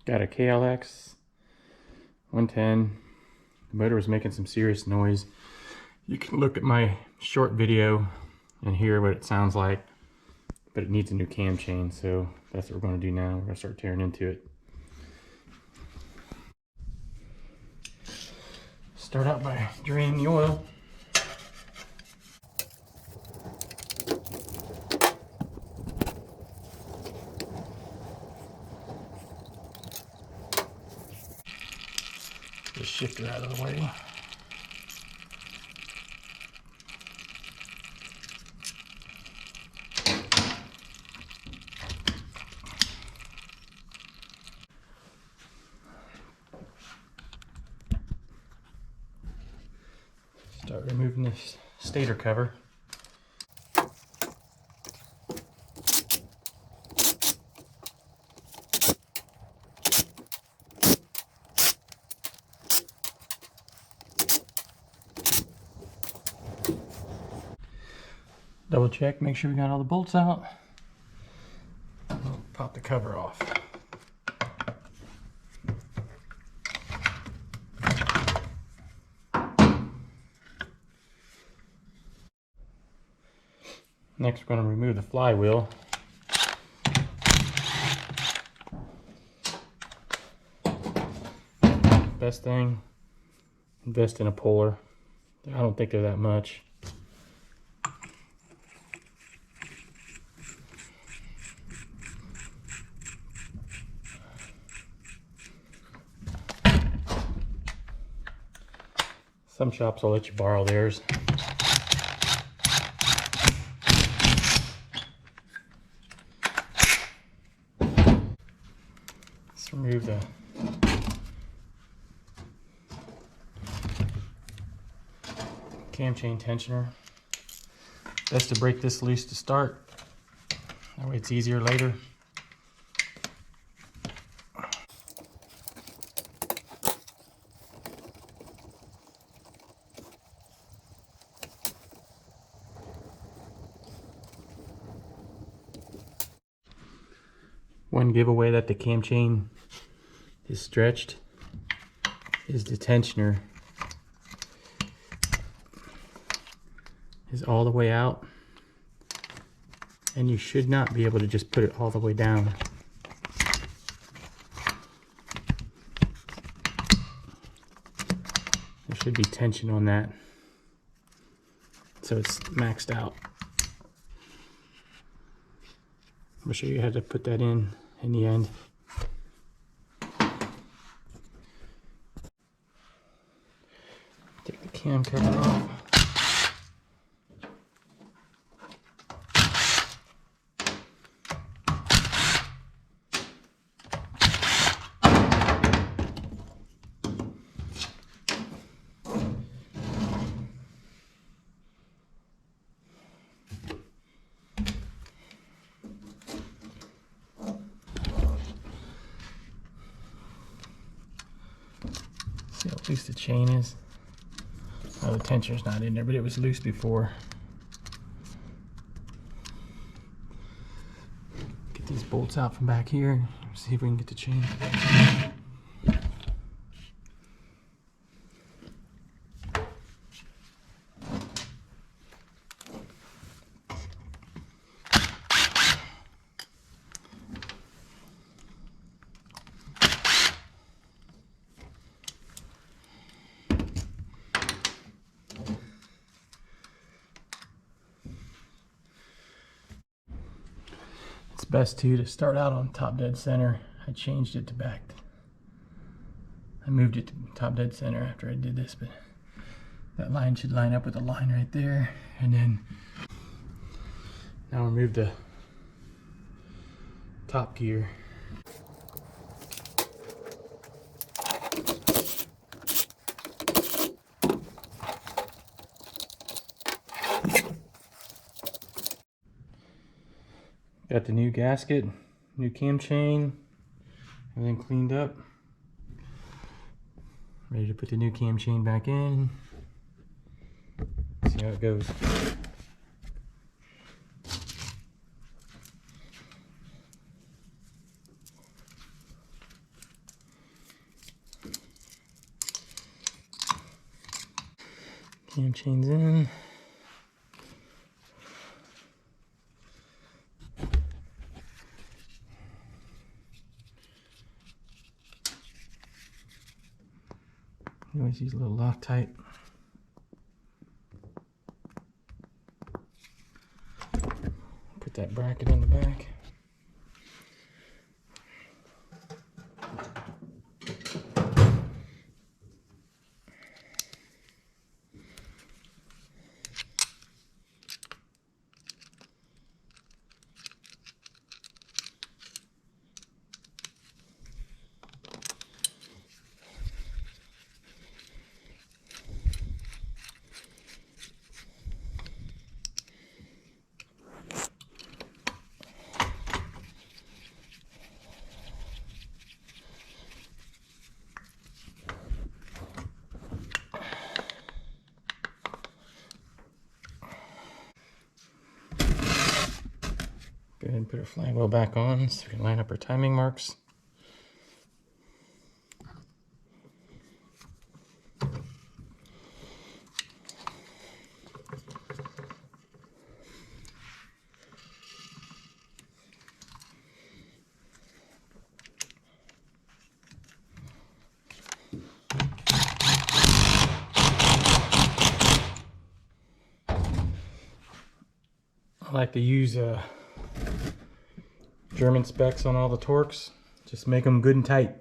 Got a KLX 110. The motor was making some serious noise. You can look at my short video and hear what it sounds like, but it needs a new cam chain, so that's what we're going to do now. We're going to start tearing into it. Start out by draining the oil. The shifter out of the way. Start removing this stator cover. Double check, make sure we got all the bolts out. We'll pop the cover off. Next, we're going to remove the flywheel. Best thing, invest in a puller. I don't think they're that much. Some shops will let you borrow theirs. Let's remove the cam chain tensioner. Best to break this loose to start. That way it's easier later. One giveaway that the cam chain is stretched is the tensioner is all the way out, and you should not be able to just put it all the way down. There should be tension on that, so it's maxed out. I'll show you how to put that in the end. Take the cam cover off. See how loose the chain is? Oh, the tensioner's not in there, but it was loose before. Get these bolts out from back here. See if we can get the chain. It's best to start out on top dead center. I changed it to back. I moved it to top dead center after I did this, but that line should line up with the line right there. And then now remove the top gear. Got the new gasket, new cam chain, everything cleaned up. Ready to put the new cam chain back in. See how it goes. Cam chains in. You always use a little Loctite. Put that bracket in the back. Go ahead and put our flywheel back on so we can line up our timing marks. I like to use German specs on all the Torx. Just make them good and tight.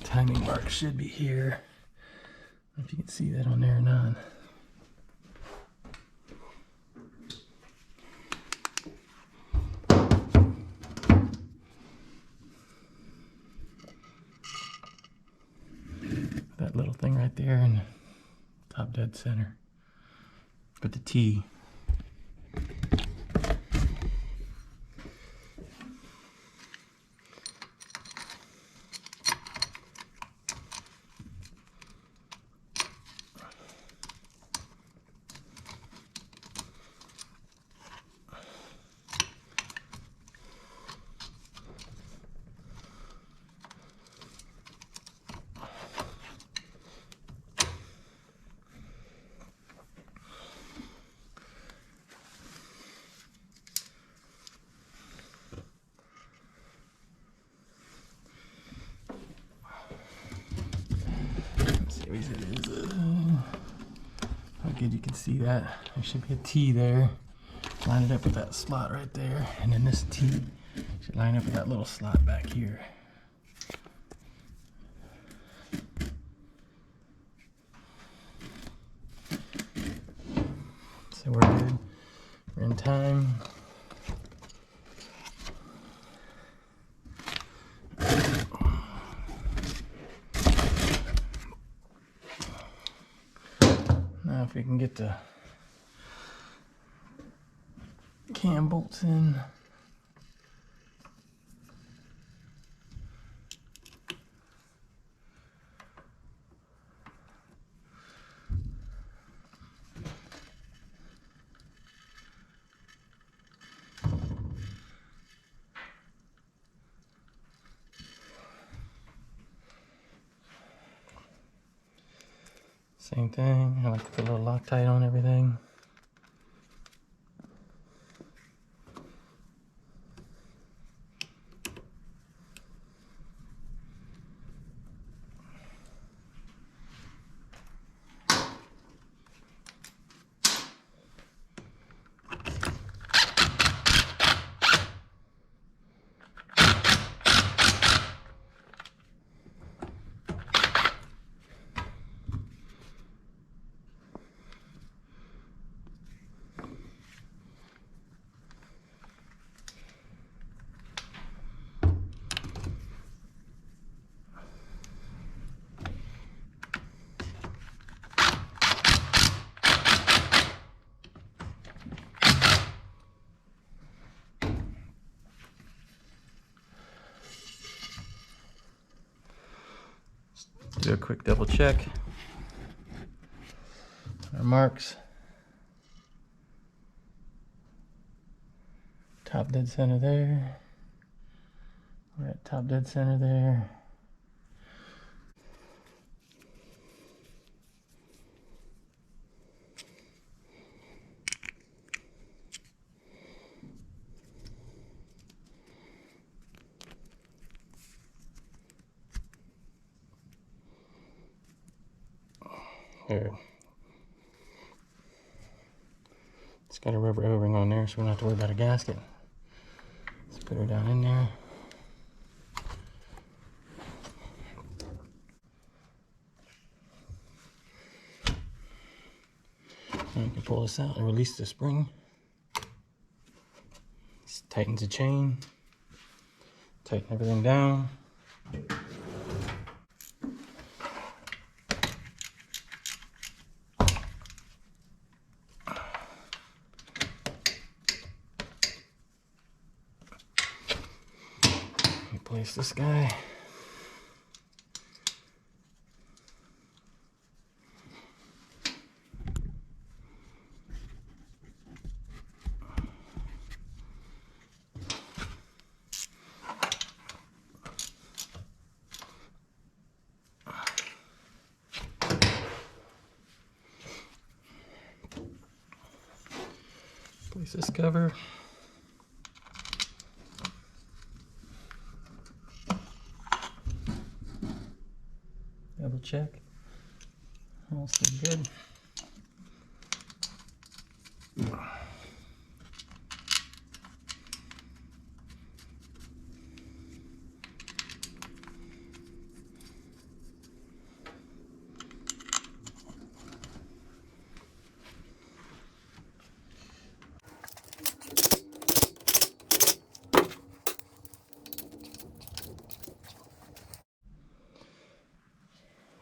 Timing mark should be here. I don't know if you can see that on there or not. That little thing right there in the top dead center. Put the T. How good you can see that. There should be a T there. Line it up with that slot right there. And then this T should line up with that little slot back here. So we're good. We're in time. Now if we can get the cam bolts in. Same thing, I like to put a little Loctite on everything. Do a quick double check. Our marks. Top dead center there. We're at top dead center there. There. It's got a rubber O-ring on there, so we don't have to worry about a gasket. Let's put her down in there. And you can pull this out and release the spring. This tightens the chain. Tighten everything down. Place this guy. Place this cover. Double check. All still good.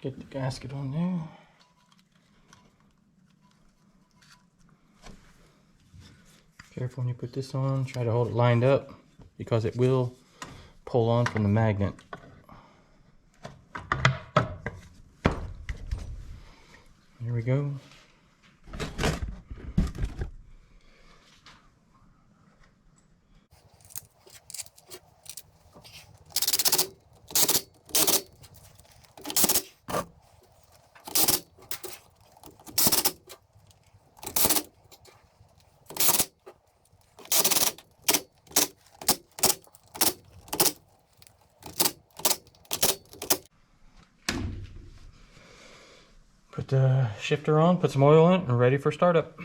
Get the gasket on there. Careful when you put this on, try to hold it lined up because it will pull on from the magnet. Here we go. Put the shifter on, put some oil in it, and ready for startup.